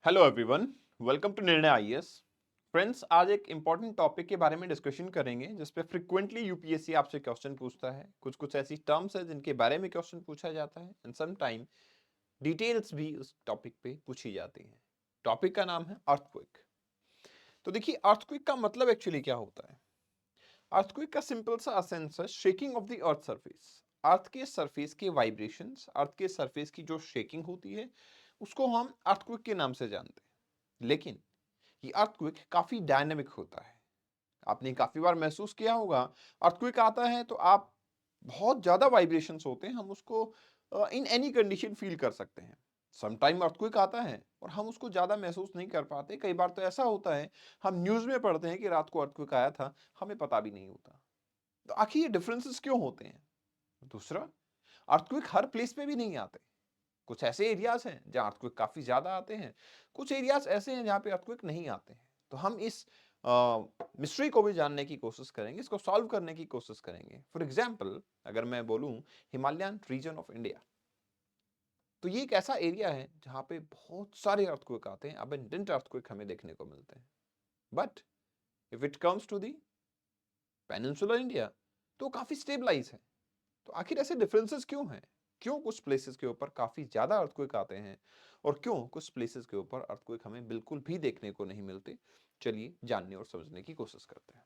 Hello everyone, welcome to निर्णय IAS. Friends, आज एक इंपॉर्टेंट टॉपिक के बारे में डिस्कशन करेंगे जिस पे फ्रीक्वेंटली यूपीएससी आपसे क्वेश्चन पूछता है। कुछ कुछ ऐसी टर्म्स है जिनके बारे में क्वेश्चन पूछा जाता है एंड सम टाइम डिटेल्स भी उस टॉपिक पे पूछी जाती हैं। टॉपिक का नाम है अर्थक्वेक। तो देखिए, अर्थक्वेक का मतलब एक्चुअली क्या होता है। अर्थक्वेक का सिंपल सा सेंस है shaking of the earth surface. Earth के सरफेस के वाइब्रेशंस, अर्थ के सरफेस की जो शेकिंग होती है उसको हम अर्थक्वेक के नाम से जानते हैं। लेकिन ये अर्थक्वेक काफी डायनामिक होता है। आपने काफी बार महसूस किया होगा, अर्थक्वेक आता है तो आप बहुत ज्यादा वाइब्रेशंस होते हैं, हम उसको इन एनी कंडीशन फील कर सकते हैं। सम टाइम अर्थक्वेक आता है और हम उसको ज्यादा महसूस नहीं कर पाते। कई बार तो ऐसा होता है, हम न्यूज में पढ़ते हैं कि रात को अर्थक्वेक आया था, हमें पता भी नहीं होता। तो आखिर ये डिफरेंसेस क्यों होते हैं। दूसरा, अर्थक्वेक हर प्लेस पे भी नहीं आते। कुछ ऐसे एरियाज हैं जहां अर्थक्वेक काफी ज्यादा आते हैं, कुछ एरियाज ऐसे हैं जहां पे अर्थक्वेक नहीं आते हैं। तो हम इस मिस्ट्री को भी जानने की कोशिश करेंगे, इसको सॉल्व करने की कोशिश करेंगे। फॉर एग्जाम्पल, अगर मैं बोलूं हिमालयन रीजन ऑफ इंडिया, तो ये एक ऐसा एरिया है जहां पे बहुत सारे अर्थक्वेक आते हैं, अबंडेंट अर्थक्वेक हमें देखने को मिलते हैं। But if it comes to the peninsular India, तो काफी स्टेबलाइज है। तो आखिर ऐसे डिफरेंसेस क्यों हैं। क्यों कुछ प्लेसेस के ऊपर काफी ज्यादा अर्थक्वेक आते हैं और क्यों कुछ प्लेसेस के ऊपर अर्थक्वेक हमें बिल्कुल भी देखने को नहीं मिलते। चलिए जानने और समझने की कोशिश करते हैं।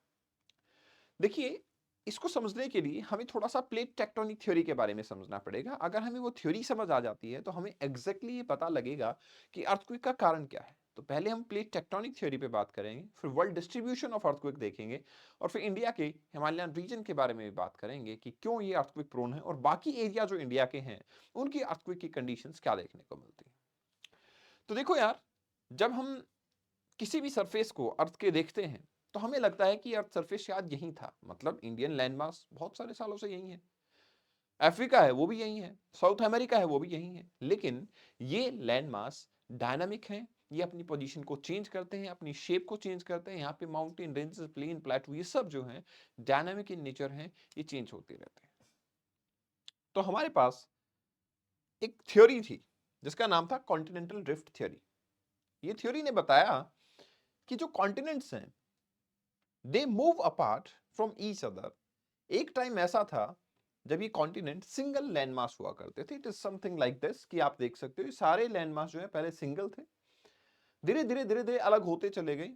देखिए, इसको समझने के लिए हमें थोड़ा सा प्लेट टेक्टोनिक थ्योरी के बारे में समझना पड़ेगा। अगर हमें वो थ्योरी समझ आ जाती है तो हमें एग्जैक्टली ये पता लगेगा कि अर्थक्वेक का कारण क्या है। तो पहले हम प्लेट टेक्टोनिक थ्योरी पे बात करेंगे, फिर वर्ल्ड डिस्ट्रीब्यूशन ऑफ अर्थक्वेक देखेंगे और फिर इंडिया के हिमालयन रीजन के बारे में भी बात करेंगे कि क्यों ये अर्थक्वेक प्रोन है और बाकी एरिया जो इंडिया के हैं उनकी अर्थक्वेक की कंडीशंस क्या देखने को मिलती है। तो देखो यार, जब हम किसी भी सरफेस को अर्थ के देखते हैं तो हमें लगता है कि अर्थ सरफेस शायद यही था। मतलब इंडियन लैंडमास बहुत सारे सालों से यही है, अफ्रीका है वो भी यही है, साउथ अमेरिका है वो भी यही है। लेकिन ये लैंडमास डायनामिक है, ये अपनी पोजीशन को चेंज करते हैं, अपनी शेप को चेंज करते हैं। यहाँ पे माउंटेन रेंजेस, प्लेन, प्लेटू, ये सब जो है डायनामिक इन नेचर है, ये चेंज होते रहते हैं। तो हमारे पास एक थ्योरी थी जिसका नाम था कॉन्टिनेंटल ड्रिफ्ट थ्योरी। ये थ्योरी ने बताया कि जो कॉन्टिनेंट्स हैं they move apart from each other. एक टाइम ऐसा था जब ये कॉन्टिनेंट सिंगल लैंडमास हुआ करते थे। It is something like this कि आप देख सकते हो ये सारे लैंडमास जो है पहले सिंगल थे, धीरे धीरे धीरे धीरे अलग होते चले गए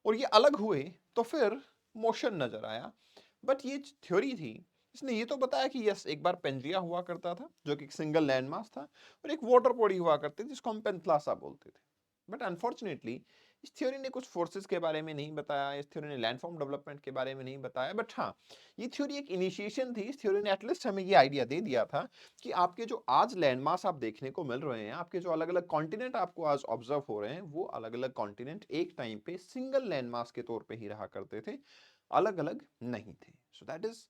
और ये अलग हुए तो फिर मोशन नजर आया। बट ये थ्योरी थी, इसने ये तो बताया कि यस, एक बार पेंजिया हुआ करता था जो कि एक सिंगल लैंडमास था और एक वाटर बॉडी हुआ करती थी जिसको हम पेंथलासा बोलते थे। बट अनफॉर्चुनेटली इस थ्योरी ने कुछ फोर्सेस के बारे में नहीं बताया, इस थ्योरी ने लैंडफॉर्म डेवलपमेंट के बारे में नहीं बताया। बट हाँ, ये थ्योरी एक इनिशिएशन थी। इस थ्योरी ने एटलीस्ट हमें ये आइडिया दे दिया था कि आपके जो आज लैंडमास आप देखने को मिल रहे हैं, आपके जो अलग अलग कॉन्टिनेंट आपको आज ऑब्जर्व हो रहे हैं, वो अलग अलग कॉन्टिनेंट एक टाइम पे सिंगल लैंडमास के तौर पे ही रहा करते थे, अलग अलग नहीं थे। So that is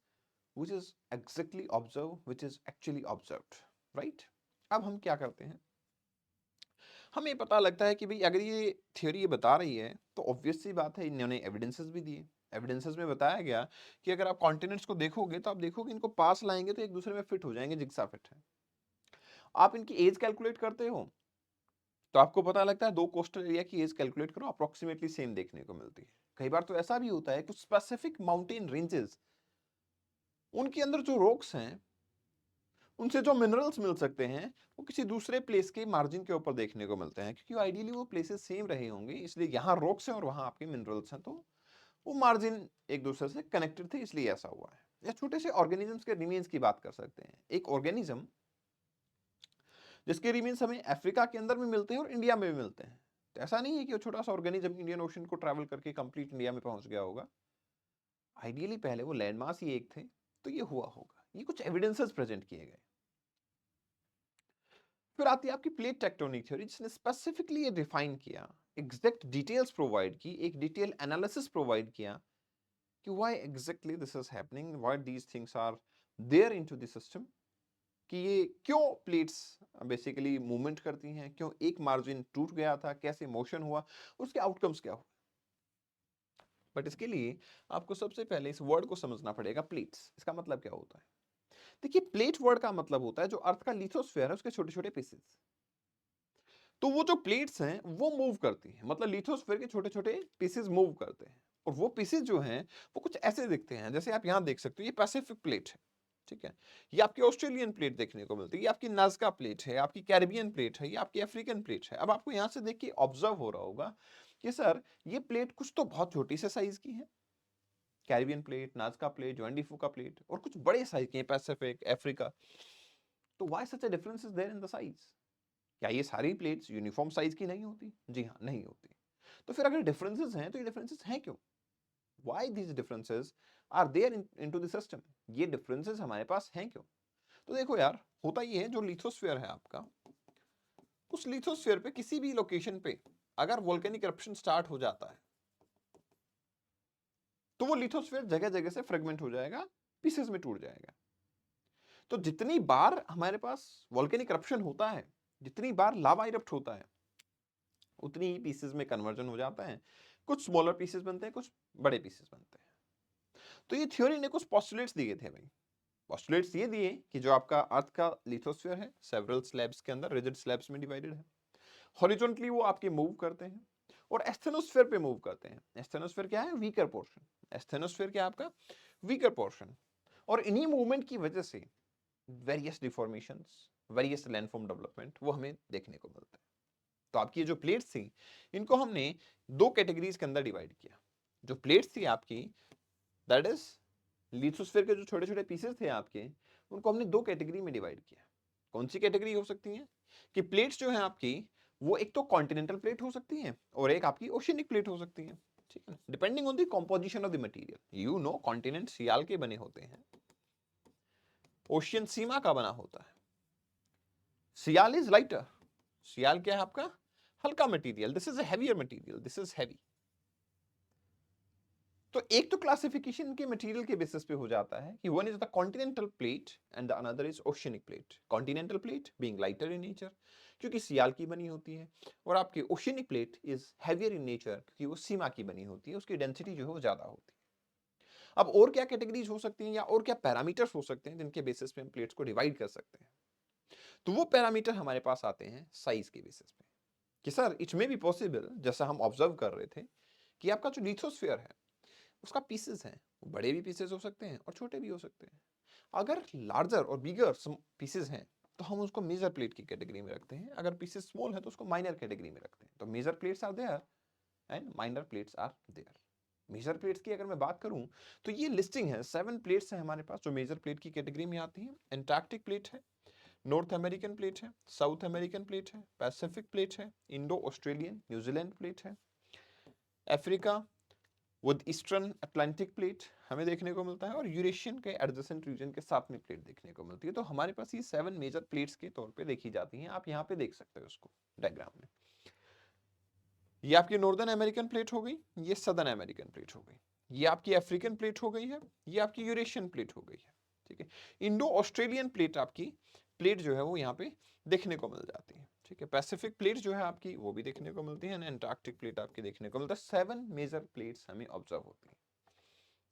which is exactly observe which is actually observed, right? अब हम क्या करते हैं, हमें पता लगता है कि भाई अगर ये थ्योरी ये बता रही है तो ऑब्वियस सी बात है, इन्होंने एविडेंसेस भी दिए। एविडेंसेस में बताया गया कि अगर आप कॉन्टिनेंट्स को देखोगे तो आप देखोगे इनको पास लाएंगे तो एक दूसरे में फिट हो जाएंगे, जिग्सा फिट है। आप इनकी एज कैलकुलेट करते हो तो आपको पता लगता है दो कोस्टल एरिया की एज कैलकुलेट करो, अप्रोक्सीमेटली सेम देखने को मिलती है। कई बार तो ऐसा भी होता है कुछ स्पेसिफिक माउंटेन रेंजेस, उनके अंदर जो रॉक्स हैं उनसे जो मिनरल्स मिल सकते हैं वो किसी दूसरे प्लेस के मार्जिन के ऊपर देखने को मिलते हैं, क्योंकि आइडियली वो प्लेसेस सेम रहे होंगे, इसलिए यहाँ रॉक्स हैं और वहाँ आपके मिनरल्स हैं, तो वो मार्जिन एक दूसरे से कनेक्टेड थे, इसलिए ऐसा हुआ है। या छोटे से ऑर्गेनिजम्स के रिमेन्स की बात कर सकते हैं। एक ऑर्गेनिज्म जिसके रिमेन्स हमें अफ्रीका के अंदर भी मिलते हैं और इंडिया में भी मिलते हैं। तो ऐसा नहीं है कि वो छोटा सा ऑर्गेनिज्म इंडियन ओशन को ट्रैवल करके कंप्लीट इंडिया में पहुंच गया होगा। आइडियली पहले वो लैंडमास ही एक थे, तो ये हुआ होगा। ये कुछ एविडेंसेस प्रेजेंट किए गए। फिर आती है आपकी प्लेट टेक्टोनिक थ्योरी, जिसने स्पेसिफिकली ये डिफाइन किया, एग्जैक्ट डिटेल्स प्रोवाइड की, एक डिटेल एनालिसिस प्रोवाइड किया कि why exactly this is happening, why these things are there into the system, कि ये क्यों प्लेट्स बेसिकली मूवमेंट करती हैं, क्यों एक मार्जिन टूट गया था, कैसे मोशन हुआ, उसके आउटकम्स क्या हुए। बट इसके लिए आपको सबसे पहले इस वर्ड को समझना पड़ेगा, प्लेट्स। इसका मतलब क्या होता है। देखिए, प्लेट वर्ड का मतलब होता है जो अर्थ का लिथोस्फेयर है उसके छोटे छोटे पीसेस। तो वो जो प्लेट्स हैं वो मूव करती हैं, मतलब लिथोस्फीयर के छोटे छोटे पीसेस मूव करते हैं, और वो पीसेस जो हैं वो कुछ ऐसे दिखते हैं, जैसे आप यहाँ देख सकते हो, ये पैसिफिक प्लेट है, ठीक है, ये आपकी ऑस्ट्रेलियन प्लेट देखने को मिलती है, ये आपकी नाज़का प्लेट है, आपकी कैरिबियन प्लेट है, ये आपकी अफ्रीकन प्लेट है। अब आपको यहाँ से देख के ऑब्जर्व हो रहा होगा कि सर ये प्लेट कुछ तो बहुत छोटी से साइज की है, Caribbean plate, Nazca plate, Juan de Fuca का प्लेट, और कुछ बड़े साइज के हैं, पैसिफिक, अफ्रीका। तो why such a difference is there in the size? क्या ये सारी प्लेट्स यूनिफॉर्म साइज की नहीं होती? जी हाँ, नहीं होती। तो फिर अगर डिफरेंसेस हैं तो ये डिफरेंसेस हैं क्यों? Why these differences are there into the system? ये differences हमारे पास हैं क्यों? तो देखो यार, होता ये है, जो लिथोस्फीयर है आपका, उस लिथोस्फीयर पे किसी भी लोकेशन पे अगर वोल्केनिक eruption स्टार्ट हो जाता है तो वो लिथोस्फीयर जगह जगह से फ्रेगमेंट हो जाएगा, पीसेस में टूट जाएगा। तो जितनी बार हमारे पास वोल्केनिक eruption होता है, जितनी बार लावा इरप्ट होता है, उतनी ही पीसेस में कन्वर्जन हो जाता है, कुछ स्मॉलर पीसेस बनते हैं, कुछ बड़े पीसेस बनते हैं। तो ये थ्योरी ने कुछ पोस्टुलेट्स दिए थे भाई। पोस्टुलेट्स ये दिए कि जो आपका अर्थ का लिथोस्फीयर है, सेवरल स्लैब्स के अंदर, रिजिड स्लैब्स में डिवाइडेड है। हॉरिजॉन्टली वो आपके मूव करते हैं और एस्थेनोस्फीयर पे मूव करते हैं। एस्थेनोस्फीयर क्या है? Weaker portion. एस्थेनोस्फीयर क्या है आपका? Weaker portion. और इन्हीं मूवमेंट की वजह से various deformations, various landform development वो हमें देखने को मिलता है। तो आपकी जो प्लेट्स थी, इनको हमने दो कैटेगरीज के अंदर डिवाइड किया। जो प्लेट्स थी आपकी, दैट इज लिथोस्फीयर के जो छोटे छोटे पीसेस थे आपके, उनको हमने दो कैटेगरी में डिवाइड किया। कौन सी कैटेगरी हो सकती है? कि प्लेट्स जो है आपकी, वो एक तो कॉन्टिनेंटल प्लेट हो सकती है और एक आपकी ओशियनिक प्लेट हो सकती है, ठीक है, depending on the composition of the material. You know, continent sial के बने होते हैं, ओशियन सीमा का बना होता है। सियाल इज लाइटर, सियाल क्या है आपका? हल्का material. This is a heavier material, this is heavy. तो एक तो क्लासिफिकेशन के मटेरियल के बेसिस पे हो जाता है कि one is the continental plate and the another is oceanic plate. Continental plate being lighter in nature, क्योंकि सियाल की बनी होती है, और आपकी oceanic plate is heavier in nature, क्योंकि वो सीमा की बनी होती है, उसकी डेंसिटी जो है वो ज्यादा होती है। अब और क्या कैटेगरीज हो सकती हैं या और क्या पैरामीटर्स हो सकते हैं जिनके बेसिस पे हम प्लेट्स को डिवाइड कर सकते हैं? तो वो पैरामीटर हमारे पास आते हैं साइज के बेसिस पे, कि sir it may be possible, जैसा हम ऑब्जर्व कर रहे थे, कि आपका जो लिथोस्फीयर है उसका पीसेस हैं, वो बड़े भी पीसेस हो सकते हैं और छोटे भी हो सकते हैं। अगर लार्जर और बिगर पीसेस हैं तो हम उसको मेजर प्लेट की कैटेगरी में रखते हैं, अगर पीसेस स्मॉल है तो उसको माइनर कैटेगरी में रखते हैं। तो major plates are there and minor plates are there. Major plates की अगर मैं बात करूं तो ये लिस्टिंग है, 7 प्लेट्स हैं हमारे पास जो मेजर प्लेट की कैटेगरी में आती हैं। एंटार्क्टिक प्लेट है, नॉर्थ अमेरिकन प्लेट है, साउथ अमेरिकन प्लेट है, पैसिफिक प्लेट है, इंडो ऑस्ट्रेलियन न्यूजीलैंड प्लेट है, अफ्रीका वो ईस्टर्न अटलांटिक प्लेट हमें देखने को मिलता है, और यूरेशियन के एडजेसेंट रीजन के साथ में प्लेट देखने को मिलती है। तो हमारे पास ये 7 मेजर प्लेट्स के तौर पे देखी जाती हैं। आप यहाँ पे देख सकते हो उसको डायग्राम में। ये आपकी नॉर्दर्न अमेरिकन प्लेट हो गई, ये सदर्न अमेरिकन प्लेट हो गई, ये आपकी अफ्रीकन प्लेट हो गई है, ये आपकी यूरेशियन प्लेट हो गई है, ठीक है। इंडो ऑस्ट्रेलियन प्लेट आपकी प्लेट जो है वो यहाँ पे देखने को मिल जाती है, ठीक है। पैसिफिक प्लेट जो है आपकी वो भी देखने को मिलती है, एंटार्क्टिक प्लेट आपकी देखने को मिलता है। 7 मेजर प्लेट्स हमें ऑब्जर्व होती है।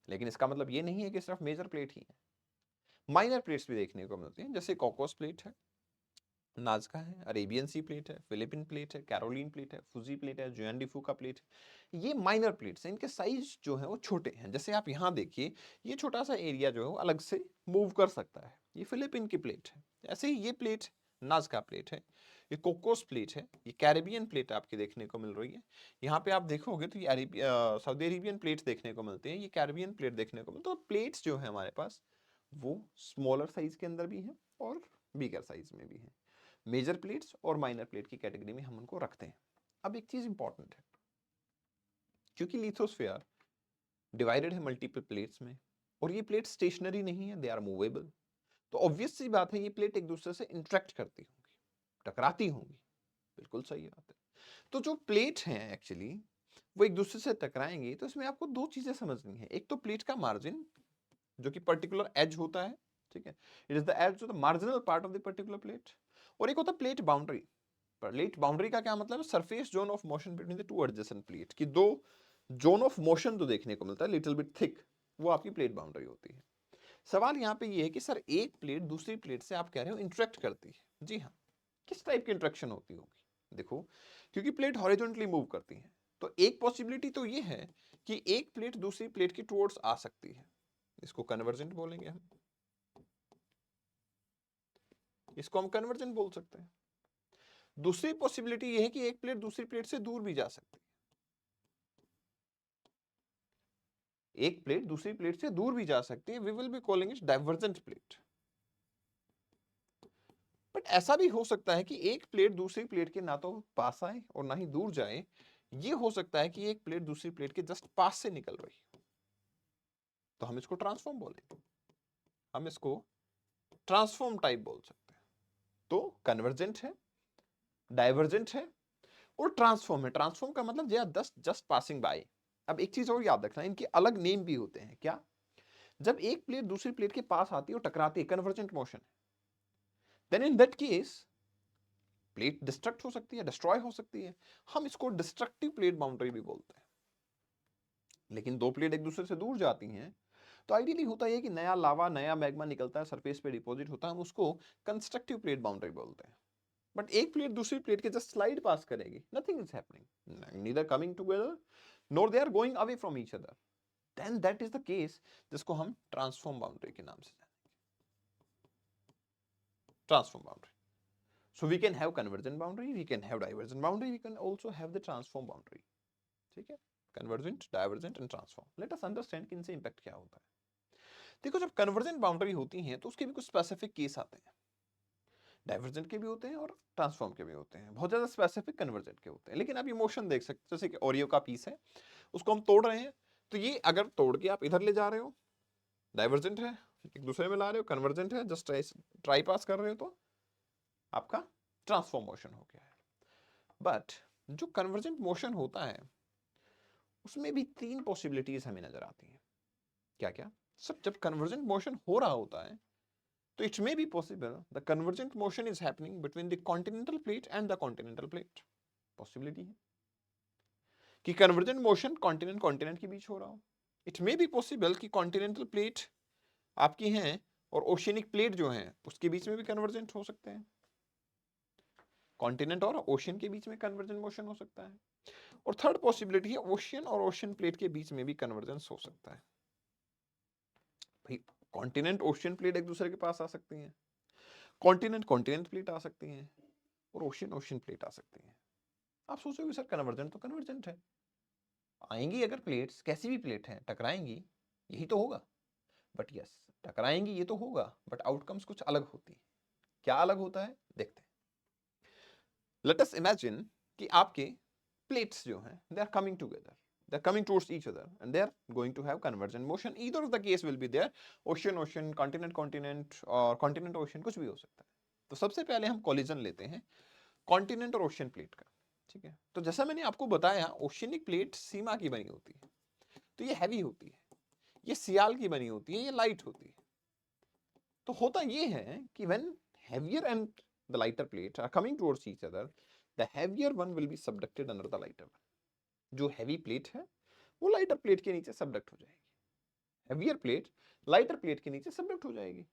लेकिन इसका मतलब ये नहीं है कि सिर्फ मेजर प्लेट ही है, माइनर प्लेट्स भी देखने को मिलती हैं, जैसे कॉकॉस प्लेट है, नाज़का है, अरेबियन सी प्लेट है, फिलिपिन प्लेट है, कैरोलिन प्लेट है, फुजी प्लेट है, जोआन डीफू का प्लेट है। ये माइनर प्लेट्स हैं, इनके साइज जो है वो छोटे हैं। जैसे आप यहाँ देखिए, ये छोटा सा एरिया जो है वो अलग से मूव कर सकता है, ये फिलिपिन की प्लेट है। ऐसे ही ये प्लेट नाज़का प्लेट है, ये कोकोस प्लेट है, ये कैरेबियन प्लेट आपके देखने को मिल रही है। यहाँ पे आप देखोगे तो ये सऊदी अरेबियन प्लेट्स देखने को मिलते हैं, ये कैरेबियन प्लेट देखने को मिलते हैं। तो प्लेट्स जो है हमारे पास वो स्मॉलर साइज के अंदर भी हैं और बिगर साइज में भी हैं। मेजर प्लेट्स और माइनर प्लेट की कैटेगरी में हम उनको रखते हैं। अब एक चीज इंपॉर्टेंट है, क्योंकि लिथोस्फीयर डिवाइडेड है मल्टीपल प्लेट्स में, और ये प्लेट स्टेशनरी नहीं है, दे आर मूवेबल। तो ऑब्वियस सी बात है, ये प्लेट एक दूसरे से इंटरेक्ट करती होंगी, टकराती होंगी। बिल्कुल सही बात है। तो जो प्लेट हैं एक्चुअली वो एक दूसरे से टकराएंगी, तो इसमें आपको दो चीजें समझनी है। एक तो प्लेट का मार्जिन, जो कि पर्टिकुलर एज होता है, ठीक है, it is the edge of the marginal part of the particular plate. और एक होता है प्लेट बाउंड्री। प्लेट बाउंड्री का क्या मतलब है? Surface zone of motion between the two adjacent plate, की दो जोन ऑफ मोशन जो देखने को मिलता है लिटिल बिट थिक, वो आपकी प्लेट बाउंड्री होती है। सवाल यहाँ पे ये है कि सर एक प्लेट दूसरी प्लेट से आप कह रहे हो इंटरेक्ट करती है, जी हाँ, किस टाइप की इंटरेक्शन होती होगी? देखो, क्योंकि प्लेट हॉरिजॉन्टली मूव करती है, तो एक पॉसिबिलिटी तो ये है कि एक प्लेट दूसरी प्लेट के टुवर्ड्स आ सकती है, इसको कन्वर्जेंट बोलेंगे हम, इसको हम कन्वर्जेंट बोल सकते हैं। दूसरी पॉसिबिलिटी ये है कि एक प्लेट दूसरी प्लेट से दूर भी जा सकती है, एक प्लेट दूसरी प्लेट से दूर भी जा सकती है, we will be calling it divergent plate. But ऐसा भी हो सकता है कि एक प्लेट दूसरी प्लेट के ना तो पास आए और ना ही दूर जाए, ये हो सकता है कि एक प्लेट दूसरी प्लेट के जस्ट पास से निकल रही, तो हम इसको ट्रांसफॉर्म बोलेंगे, हम इसको ट्रांसफॉर्म टाइप बोल सकते हैं। तो कन्वर्जेंट है, डाइवर्जेंट है और ट्रांसफॉर्म है। ट्रांसफॉर्म का मतलब जस्ट पासिंग बाय। अब एक चीज और याद रखना, इनके अलग नेम भी होते हैं। क्या? जब एक प्लेट दूसरी प्लेट के पास आती है और टकराती है, कन्वर्जेंट मोशन है, then in that case plate destruct हो सकती है, डिस्ट्रॉय हो सकती है, हम इसको डिस्ट्रक्टिव प्लेट बाउंड्री भी बोलते हैं। लेकिन दो प्लेट एक दूसरे से दूर जाती हैं तो आइडियली होता है कि नया लावा, नया मैग्मा निकलता है, सरफेस पे डिपॉजिट होता है, हम उसको कंस्ट्रक्टिव प्लेट बाउंड्री बोलते हैं। बट एक प्लेट दूसरी प्लेट के जस्ट स्लाइड पास करेगी, nothing is happening, neither coming together nor they are going away from each other, then that is the case जिसको हम ट्रांसफॉर्म बाउंड्री के नाम से जानेंगे, transform boundary. So we can have convergent boundary, we can have divergent boundary, we can also have the transform boundary. ठीक है? Convergent, divergent and transform. Let us understand कि इनसे impact क्या होता है। देखो, जब convergent boundary होती हैं तो उसके भी कुछ specific केस आते हैं। डाइवर्जेंट के भी होते हैं और ट्रांसफॉर्म के भी होते हैं, बहुत ज्यादा स्पेसिफिक कन्वर्जेंट के होते हैं। लेकिन आप इमोशन देख सकते हैं, जैसे कि ओरियो का पीस है, उसको हम तोड़ रहे हैं, तो ये अगर तोड़ के आप इधर ले जा रहे हो, डाइवर्जेंट है, एक दूसरे में ला रहे हो, कन्वर्जेंट है, जस्ट ट्राई पास कर रहे हो, तो आपका ट्रांसफॉर्म मोशन हो गया है। बट जो कन्वर्जेंट मोशन होता है उसमें भी तीन पॉसिबिलिटीज हमें नजर आती हैं। क्या क्या? सर, जब कन्वर्जेंट मोशन हो रहा होता है तो it may be possible the convergent motion is happening between the continental plate and the continental plate. Possibility है कि कन्वर्जेंट मोशन कॉन्टिनेंट कॉन्टिनेंट के बीच हो रहा हो। इट मे बी पॉसिबल कि कॉन्टिनेंटल प्लेट आपकी हैं और ओशियनिक प्लेट जो हैं उसके बीच में भी कन्वर्जेंट हो सकते हैं, कॉन्टिनेंट और ओशियन के बीच में कन्वर्जेंट मोशन हो सकता है। और थर्ड पॉसिबिलिटी है ओशियन और ओशियन प्लेट के बीच में भी कन्वर्जेंस हो सकता है। भाई, कॉन्टिनेंट ओशियन प्लेट एक दूसरे के पास आ सकती हैं, कॉन्टिनेंट कॉन्टिनेंट प्लेट आ सकती हैं और ओशियन ओशियन प्लेट आ सकती हैं। आप सोचोगे सर कन्वर्जेंट तो कन्वर्जेंट है, आएंगी अगर प्लेट्स, कैसी भी प्लेट है, टकराएंगी, यही तो होगा। बट यस, टकराएंगी ये तो होगा, बट आउटकम्स कुछ अलग होती है। क्या अलग होता है देखते हैं। लेट अस इमेजिन कि आपके प्लेट्स जो हैं they are coming together, they are coming towards each other and they are going to have convergent motion. Either of the case will be there, ocean ocean, continent continent और continent ocean, कुछ भी हो सकता है। तो सबसे पहले हम कोलिजन लेते हैं कॉन्टिनेंट और ओशियन प्लेट का। ठीक है, तो जैसा मैंने आपको बताया, ओशियनिक प्लेट सीमा की बनी होती है, तो ये हैवी होती है, ये सियाल की बनी होती है, ये लाइट होती है। तो होता ये है कि when heavier and the lighter plate are coming towards each other, the heavier one will be subducted under the lighter one. जो हैवी प्लेट है वो लाइटर प्लेट के नीचे सबडक्ट हो जाएगी, हैवियर प्लेट लाइटर प्लेट के नीचे सबडक्ट हो जाएगी।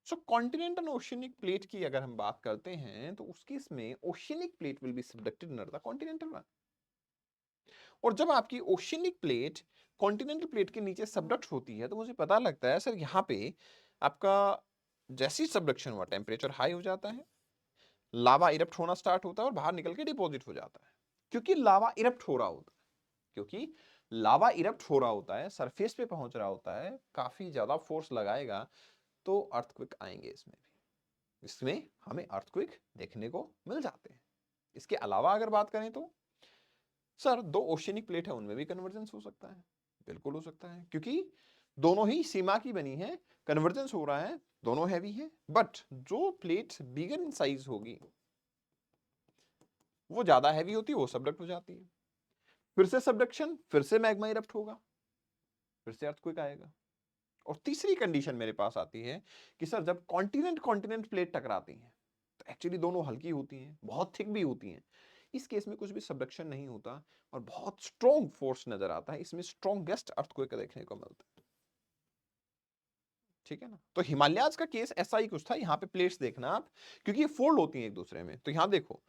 सो कॉन्टिनेंटल ओशियनिक प्लेट की अगर हम बात करते हैं तो उसके इसमें oceanic plate will be subducted under the continental one. और जब आपकी ओशियनिक प्लेट कॉन्टिनेंटल प्लेट के नीचे सबडक्ट होती है तो मुझे पता लगता है सर यहाँ पे आपका जैसी सबडक्शन हुआ टेम्परेचर हाई हो जाता है, लावा इरप्ट होना स्टार्ट होता है और बाहर निकल के डिपॉजिट हो जाता है। क्योंकि लावा इरप्ट हो रहा होता है, क्योंकि लावा इरप्ट हो रहा होता है, सरफेस पे पहुंच रहा होता है, काफी ज्यादा फोर्स लगाएगा तो अर्थक्वेक आएंगे। इसमें हमें अर्थक्वेक देखने को मिल जाते हैं। इसके अलावा अगर बात करें तो सर दो ओशियनिक प्लेट है उनमें भी कन्वर्जेंस हो सकता है, बिल्कुल हो सकता है, क्योंकि दोनों ही सीमा की बनी है, कन्वर्जेंस हो रहा है, दोनों हैवी है। बट जो प्लेट बिगर इन साइज होगी वो ज्यादा हैवी होती है, वो सबडक्ट हो जाती है, फिर से सबडक्शन, फिर से मैग्मा इरप्ट होगा, फिर से अर्थक्वेक आएगा। और तीसरी कंडीशन मेरे पास आती है कि सर जब कॉन्टिनेंट कॉन्टिनेंट प्लेट टकराती हैं तो एक्चुअली दोनों हल्की होती हैं, बहुत थिक भी होती हैं, इस केस में कुछ भी सबडक्शन नहीं होता और बहुत स्ट्रॉन्ग फोर्स नजर आता है, इसमें स्ट्रॉन्गेस्ट अर्थक्वेक देखने को मिलता है। ठीक है ना? तो हिमालयाज का केस ऐसा ही कुछ था। यहाँ पे प्लेट्स देखना आप, क्योंकि ये फोल्ड होती हैं एक दूसरे में, तो यहाँ देखो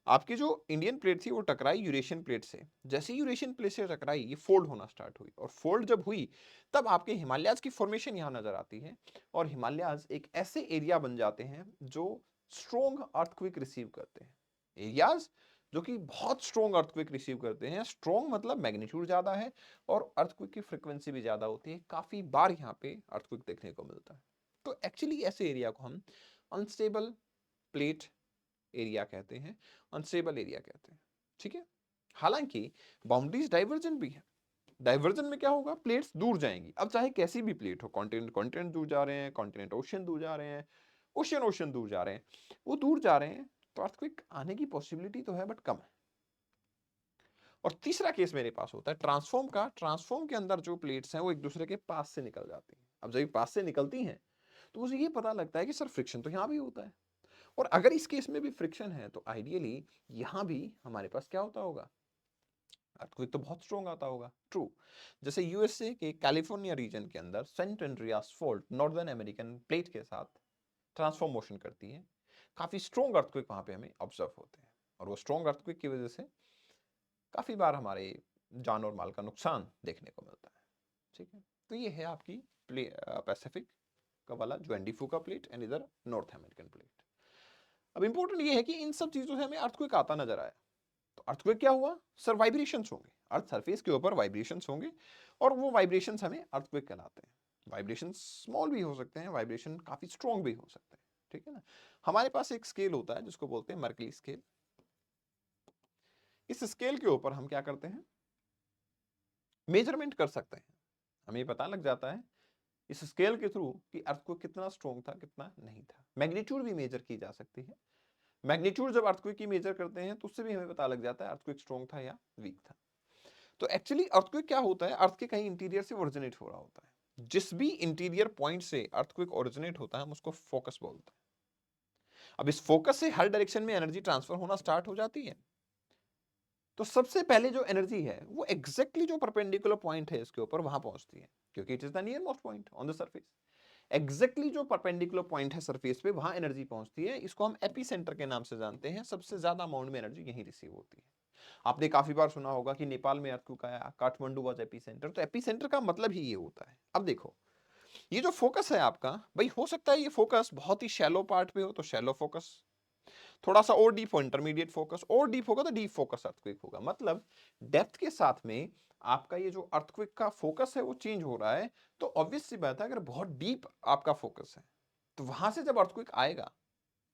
आपकी जो इंडियन प्लेट थी वो टकराई यूरेशियन प्लेट से। जैसे ही यूरेशियन प्लेट से टकराई ये फोल्ड होना स्टार्ट हुई, और फोल्ड जब हुई तब आपके हिमालयाज की फॉर्मेशन यहाँ नजर आती है, और हिमालयाज एक ऐसे एरिया बन जाते हैं जो स्ट्रॉन्ग अर्थक्वेक रिसीव करते हैं। एरियाज जो कि बहुत स्ट्रॉन्ग अर्थक्वेक रिसीव करते हैं। स्ट्रॉन्ग मतलब मैग्नीट्यूड ज्यादा है और अर्थक्वेक की फ्रीक्वेंसी भी ज्यादा होती है। काफी बार यहाँ पे अर्थक्वेक देखने को मिलता है। तो एक्चुअली ऐसे एरिया को हम अनस्टेबल प्लेट एरिया कहते हैं, अनस्टेबल एरिया कहते हैं। ठीक है, हालांकि बाउंड्रीज डाइवर्जेंट भी है। डाइवर्जन में क्या होगा, प्लेट्स दूर जाएंगी। अब चाहे कैसी भी प्लेट हो, कॉन्टिनेंट कॉन्टिनेंट दूर जा रहे हैं, कॉन्टिनेंट ओशियन दूर जा रहे हैं, ओशियन ओशियन दूर जा रहे हैं, वो दूर जा रहे हैं, तो अर्थक्वेक आने की पॉसिबिलिटी तो है बट कम है। और तीसरा केस मेरे पास होता है ट्रांसफॉर्म का। ट्रांसफॉर्म के अंदर जो प्लेट्स हैं वो एक दूसरे के पास से निकल जाती हैं। अब जब पास से निकलती हैं तो मुझे ये पता लगता है कि सर फ्रिक्शन तो यहाँ भी होता है, और अगर इस केस में भी फ्रिक्शन है तो आइडियली यहां भी हमारे पास क्या होता होगा, अर्थक्वेक तो बहुत स्ट्रॉन्ग आता होगा। ट्रू। जैसे यूएसए के कैलिफोर्निया रीजन के अंदर Saint Andreas fault northern American plate के साथ ट्रांसफॉर्म मोशन करती है, काफी स्ट्रॉन्ग अर्थक्वेक वहां पे हमें ऑब्जर्व होते हैं, और वो स्ट्रॉन्ग अर्थक्वेक की वजह से काफी बार हमारे जान और माल का नुकसान देखने को मिलता है। ठीक है, तो ये है आपकी पैसिफिक का वाला जो एंडीफू का प्लेट, एंड इधर नॉर्थ अमेरिकन प्लेट। अब इंपॉर्टेंट ये है कि इन सब चीजों से हमें अर्थक्वेक आता नजर आया। तो अर्थक्वेक क्या हुआ सर, वाइब्रेशंस होंगे, अर्थ सरफेस के ऊपर वाइब्रेशंस होंगे, और वो वाइब्रेशंस हमें अर्थक्वेक कहलाते हैं। वाइब्रेशन स्मॉल भी हो सकते हैं, वाइब्रेशन काफी स्ट्रॉन्ग भी हो सकते हैं। ठीक है ना, हमारे पास एक स्केल होता है जिसको बोलते हैं मर्कली स्केल। इस स्केल के ऊपर हम क्या करते हैं, मेजरमेंट कर सकते हैं। हमें पता लग जाता है इस स्केल के थ्रू कि अर्थक्वेक कितना स्ट्रॉन्ग था कितना नहीं था। मैग्नीट्यूड भी मेजर की जा सकती है। मैग्नीट्यूड जब अर्थक्वेक की मेजर करते हैं तो उससे भी हमें पता लग जाता है अर्थक्वेक स्ट्रॉन्ग था या वीक था। तो एक्चुअली अर्थक्वेक क्या होता है, अर्थ के कहीं इंटीरियर से ओरिजिनेट हो रहा होता है। जिस भी इंटीरियर पॉइंट से अर्थक्वेक ओरिजिनेट होता है हम उसको फोकस बोलते हैं। अब इस फोकस से हर डायरेक्शन में एनर्जी ट्रांसफर होना स्टार्ट हो जाती है। तो सबसे पहले जो एनर्जी है वो एग्जैक्टली जो परपेंडिकुलर पॉइंट है इसके ऊपर वहां पहुंचती है, क्योंकि it is the near most point on the surface. Exactly जो परपेंडिकुलर पॉइंट है सरफेस पे वहां एनर्जी पहुंचती है। इसको हम एपीसेंटर के नाम से जानते हैं। सबसे ज्यादा अमाउंट में एनर्जी यहीं रिसीव होती है। आपने काफी बार सुना होगा कि नेपाल में अर्थक्वेक आया, काठमांडू वाज एपीसेंटर। तो एपीसेंटर का मतलब ही ये होता है। अब देखो, ये जो फोकस है आपका, भाई हो सकता है ये फोकस बहुत ही शैलो पार्ट पे हो तो शैलो फोकस, थोड़ा सा और डीप हो इंटरमीडिएट फोकस, और डीप होगा तो डीप फोकस अर्थक्वेक होगा। मतलब डेप्थ के साथ में आपका ये जो अर्थक्वेक का फोकस है वो चेंज हो रहा है। तो ऑब्वियस सी बात है, अगर बहुत डीप आपका फोकस है तो वहां से जब अर्थक्वेक आएगा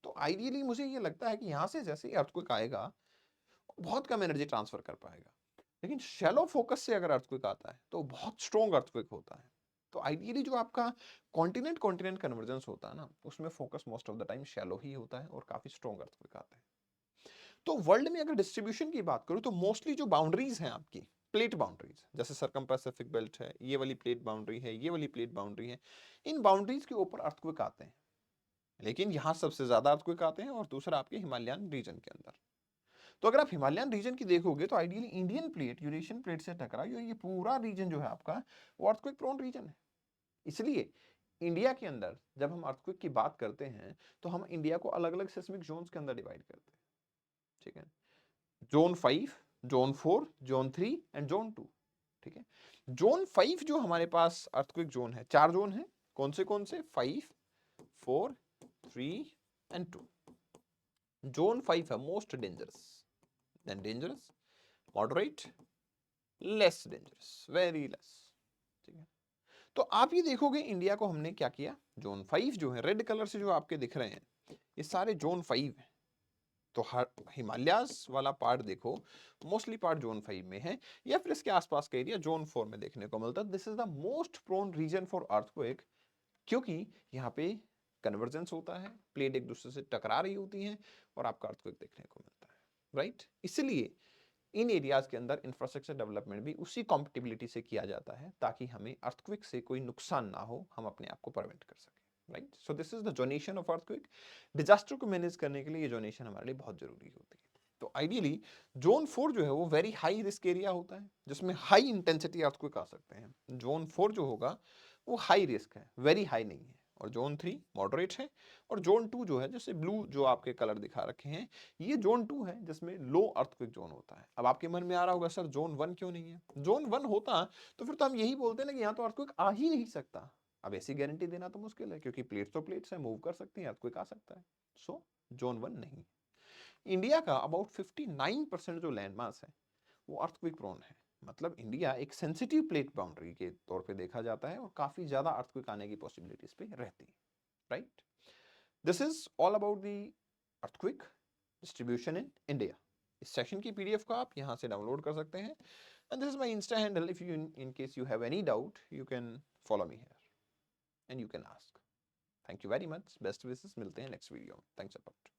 तो आइडियली मुझे ये लगता है कि यहां से जैसे ही अर्थक्वेक आएगा बहुत कम एनर्जी ट्रांसफर कर पाएगा। लेकिन शैलो फोकस से अगर अर्थक्वेक आता है तो बहुत स्ट्रॉन्ग अर्थक्वेक होता है। तो आइडियली जो आपका कॉन्टिनेंट कॉन्टिनेंट कन्वर्जेंस होता है ना, उसमें focus most of the time shallow ही होता है और काफी स्ट्रॉन्ग अर्थक्वेक आता है। तो वर्ल्ड में अगर डिस्ट्रीब्यूशन की बात करूं तो मोस्टली जो बाउंड्रीज हैं आपकी प्लेट बाउंड्रीज, जैसे सरकम पैसिफिक बेल्ट है, ये वाली प्लेट बाउंड्री है, ये वाली प्लेट बाउंड्री है, इन बाउंड्रीज के ऊपर अर्थक्वेक आते हैं। लेकिन यहां सबसे ज्यादा अर्थक्वेक आते हैं, और दूसरा आपके हिमालयन रीजन के अंदर। तो अगर आप हिमालयन रीजन की देखोगे तो ideally Indian plate Eurasian plate से टकराई, और ये पूरा रीजन जो है आपका वो अर्थक्वेक प्रोन रीजन है। इसलिए इंडिया के अंदर जब हम अर्थक्वेक की बात करते हैं तो हम इंडिया को अलग अलग सेस्मिक जोन्स के अंदर डिवाइड करते हैं। ठीक है, zone 5, zone 4, zone 3 and zone 2। ठीक है, जोन 5 जो हमारे पास अर्थक्वेक जोन है, 4 जोन है। कौन से 5, 4, 3 एंड 2। जोन 5 है most dangerous, then dangerous, moderate, less dangerous, very less. ठीक है, तो आप ये देखोगे इंडिया को हमने क्या किया, जोन 5 जो है रेड कलर से जो आपके दिख रहे हैं ये सारे जोन 5 है। तो हर हिमालयास वाला पार्ट देखो मोस्टली पार्ट जोन 5 में है, या फिर इसके आसपास का एरिया जोन 4 में देखने को मिलता है। This is the most prone region for earthquake, क्योंकि यहाँ पे कन्वर्जेंस होता है, प्लेट एक दूसरे से टकरा रही होती हैं और आपका अर्थक्वेक देखने को मिलता है। राइट, इसलिए इन एरियाज के अंदर इंफ्रास्ट्रक्चर डेवलपमेंट भी उसी कॉम्पिटिबिलिटी से किया जाता है ताकि हमें अर्थक्वेक से कोई नुकसान ना हो, हम अपने आप को प्रिवेंट कर सकें। Right, so this is the zonation of earthquake. Disaster को मैनेज करने के लिए ये जोनेशन हमारे लिए बहुत जरूरी होती है। तो आइडियली जोन 4 जो है वो वेरी हाई रिस्क एरिया होता है, जिसमें हाई इंटेंसिटी अर्थक्वेक आ सकते हैं। जोन 4 जो होगा वो हाई रिस्क है, वेरी हाई नहीं है। और जोन 3 मॉडरेट है, और जोन 2 जो है, जैसे ब्लू जो आपके कलर दिखा रखे हैं, ये जोन 2 है जिसमें लो अर्थक्वेक जोन होता है। अब आपके मन में आ रहा होगा सर जोन 1 क्यों नहीं है? जोन 1 होता तो फिर तो हम यही बोलते ना कि यहाँ तो अर्थक्वेक आ ही नहीं सकता। अब ऐसी गारंटी देना तो मुश्किल है, क्योंकि प्लेट्स तो प्लेट्स है, मूव कर सकती हैं, अर्थक्वेक आ सकता है। सो जोन 1 नहीं। इंडिया का अबाउट 59% जो लैंड मास है वो अर्थक्वेक प्रोन है। मतलब इंडिया एक सेंसिटिव प्लेट बाउंड्री के तौर पे देखा जाता है और काफी ज्यादा अर्थक्वेक आने की पॉसिबिलिटीज पे रहती है, right? This is all about the earthquake distribution in India. इस सेशन की पीडीएफ को आप यहाँ से डाउनलोड कर सकते हैं, and this is my Insta handle. If you in case you have any doubt you can follow me here and you can ask. Thank you very much, best wishes, मिलते हैं next video में। Thanks a lot.